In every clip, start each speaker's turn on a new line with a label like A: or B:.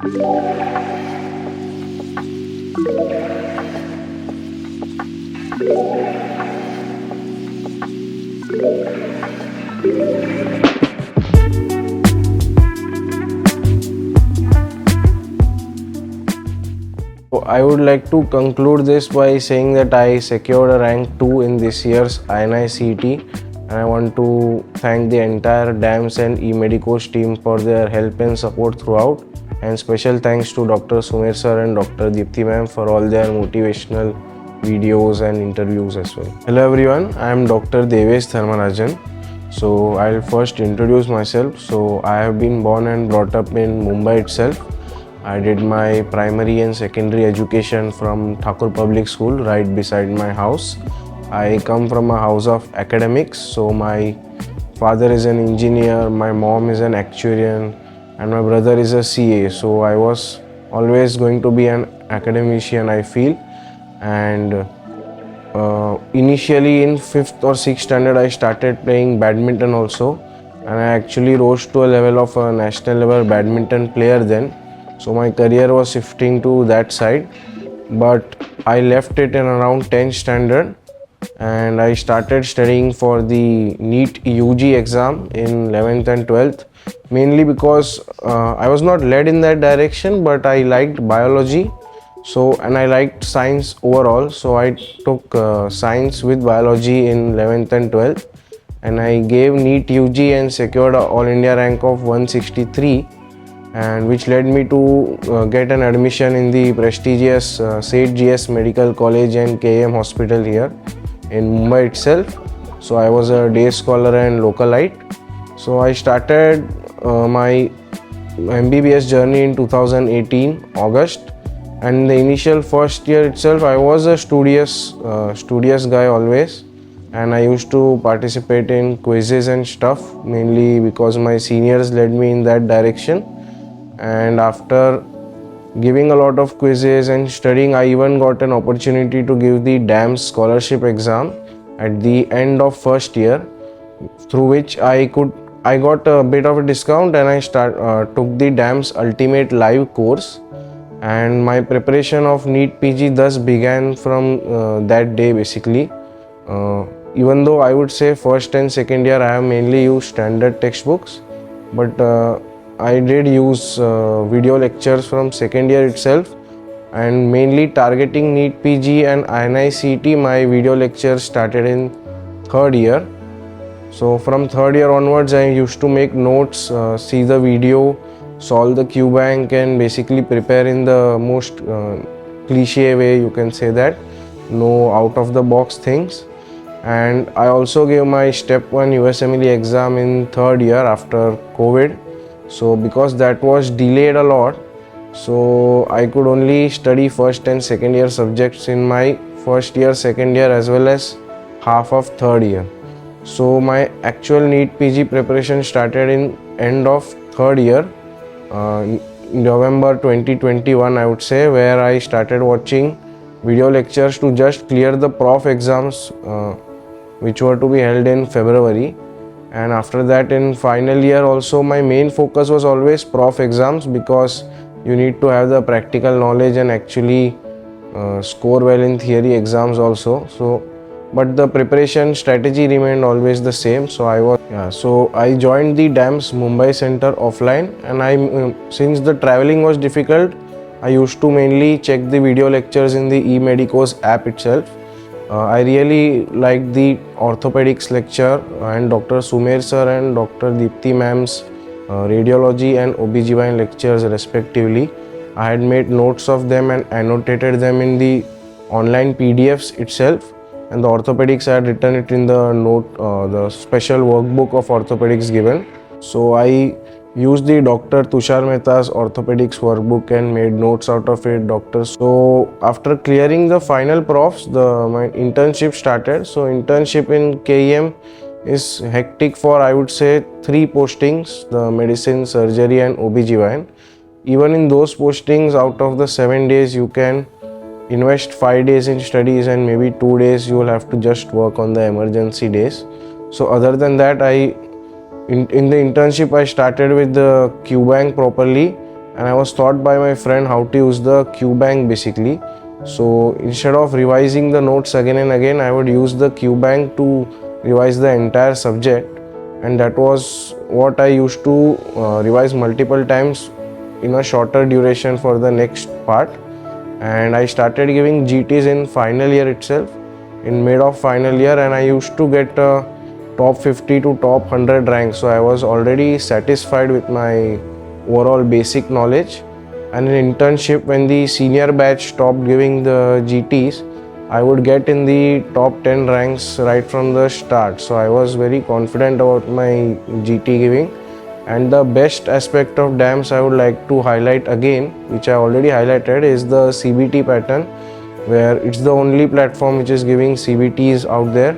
A: I would like to conclude this by saying that I secured a rank 2 in this year's INI-CET, and I want to thank the entire DAMS and EMedicoz team for their help and support throughout, and special thanks to Dr. Sumer sir and Dr. Deepthi ma'am for all their motivational videos and interviews as well. Hello everyone, I am Dr. Devesh Dharmarajan. So I'll first introduce myself. So I have been born and brought up in Mumbai itself. I did my primary and secondary education from Thakur Public School right beside my house. I come from a house of academics, so my father is an engineer, my mom is an actuarian, and my brother is a CA. So I was always going to be an academician, I feel. And initially in 5th or 6th standard I started playing badminton also, and I actually rose to a level of a national level badminton player then. So my career was shifting to that side, but I left it in around 10th standard and I started studying for the NEET UG exam in 11th and 12th, mainly because I was not led in that direction, but I liked biology, and I liked science overall, so I took science with biology in 11th and 12th, and I gave NEET UG and secured an All India rank of 163, and which led me to get an admission in the prestigious St. GS Medical College and KM Hospital here in Mumbai itself. So I was a day scholar and localite. So I started my MBBS journey in 2018 August, and in the initial first year itself I was a studious guy always, and I used to participate in quizzes and stuff, mainly because my seniors led me in that direction. And after giving a lot of quizzes and studying, I even got an opportunity to give the DAMS scholarship exam at the end of first year, through which I got a bit of a discount, and I took the DAMS Ultimate Live course, and my preparation of NEET PG thus began from that day basically. Even though I would say first and second year I have mainly used standard textbooks, but I did use video lectures from second year itself, and mainly targeting NEET PG and INI-CET, my video lectures started in third year. So from third year onwards I used to make notes, see the video, solve the Q bank, and basically prepare in the most cliche way, you can say that, no out of the box things. And I also gave my step 1 USMLE exam in third year after COVID. So because that was delayed a lot, so I could only study first and second year subjects in my first year, second year, as well as half of third year. So my actual NEET PG preparation started in end of third year, November 2021 I would say, where I started watching video lectures to just clear the prof exams which were to be held in February. And after that in final year also my main focus was always prof exams, because you need to have the practical knowledge and actually score well in theory exams also. So but the preparation strategy remained always the same. So I joined the DAMS Mumbai Center offline, and since the traveling was difficult, I used to mainly check the video lectures in the NEETPG app itself. I really liked the orthopedics lecture and Dr. Sumer sir and Dr. Deepthi ma'am's radiology and OBGYN lectures respectively. I had made notes of them and annotated them in the online PDFs itself, and the orthopedics I had written it in the special workbook of orthopedics given. So I used the Dr. Tushar Mehta's orthopedics workbook and made notes out of it. So after clearing the final profs, my internship started. So internship in KEM is hectic for, I would say, 3 postings: the medicine, surgery and OBGYN. Even in those postings, out of the 7 days, you can invest 5 days in studies and maybe 2 days you will have to just work on the emergency days. So other than that, in the internship I started with the Q bank properly, and I was taught by my friend how to use the QBank basically. So instead of revising the notes again and again, I would use the QBank to revise the entire subject, and that was what I used to revise multiple times in a shorter duration for the next part. And I started giving GTs in final year itself, in mid of final year, and I used to get top 50 to top 100 ranks. So I was already satisfied with my overall basic knowledge. And in internship, when the senior batch stopped giving the GTs, I would get in the top 10 ranks right from the start. So I was very confident about my GT giving. And the best aspect of DAMS I would like to highlight again, which I already highlighted, is the CBT pattern, where it's the only platform which is giving CBTs out there,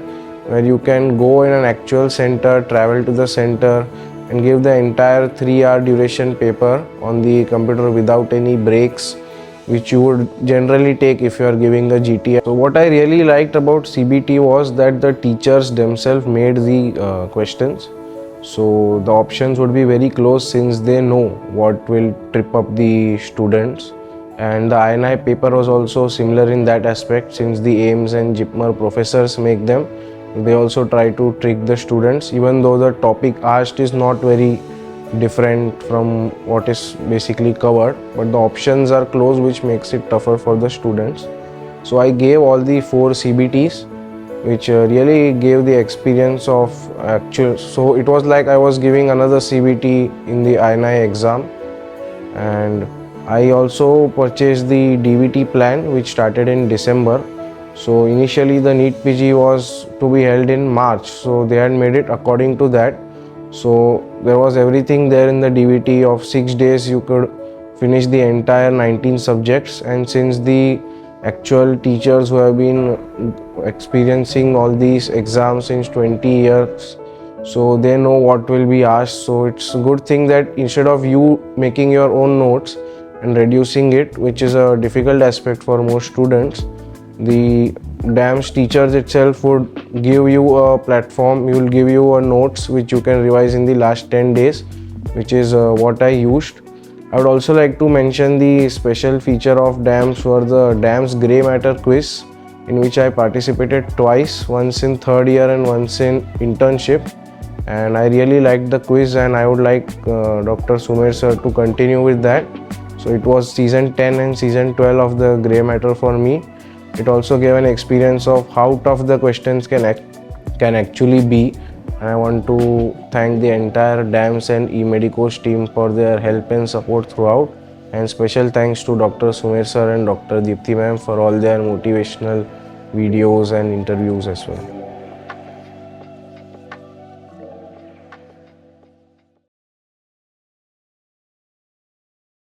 A: where you can go in an actual center, travel to the center, and give the entire 3-hour duration paper on the computer without any breaks, which you would generally take if you are giving a GT. So what I really liked about CBT was that the teachers themselves made the questions. So the options would be very close, since they know what will trip up the students. And the INI paper was also similar in that aspect, since the AIMS and JIPMER professors make them. They also try to trick the students, even though the topic asked is not very different from what is basically covered, but the options are close, which makes it tougher for the students. So I gave all the 4 CBTs, which really gave the experience of actual. So it was like I was giving another CBT in the INI exam. And I also purchased the DVT plan, which started in December. So initially the NEET PG was to be held in March, so they had made it according to that. So there was everything there in the DVT. Of 6 days you could finish the entire 19 subjects, and since the actual teachers who have been experiencing all these exams since 20 years, so they know what will be asked. So it's a good thing that instead of you making your own notes and reducing it, which is a difficult aspect for most students, the DAMS teachers itself would give you a platform. Will give you a notes which you can revise in the last 10 days, which is what I used. I would also like to mention the special feature of DAMS for the DAMS Grey Matter quiz, in which I participated twice, once in 3rd year and once in internship. And I really liked the quiz, and I would like Dr. Sumer sir to continue with that. So it was season 10 and season 12 of the Grey Matter for me. It also gave an experience of how tough the questions can actually be, and I want to thank the entire DAMS and NEET-MDS team for their help and support throughout, and special thanks to Dr. Sumer sir and Dr. Deepthi ma'am for all their motivational videos and interviews as well.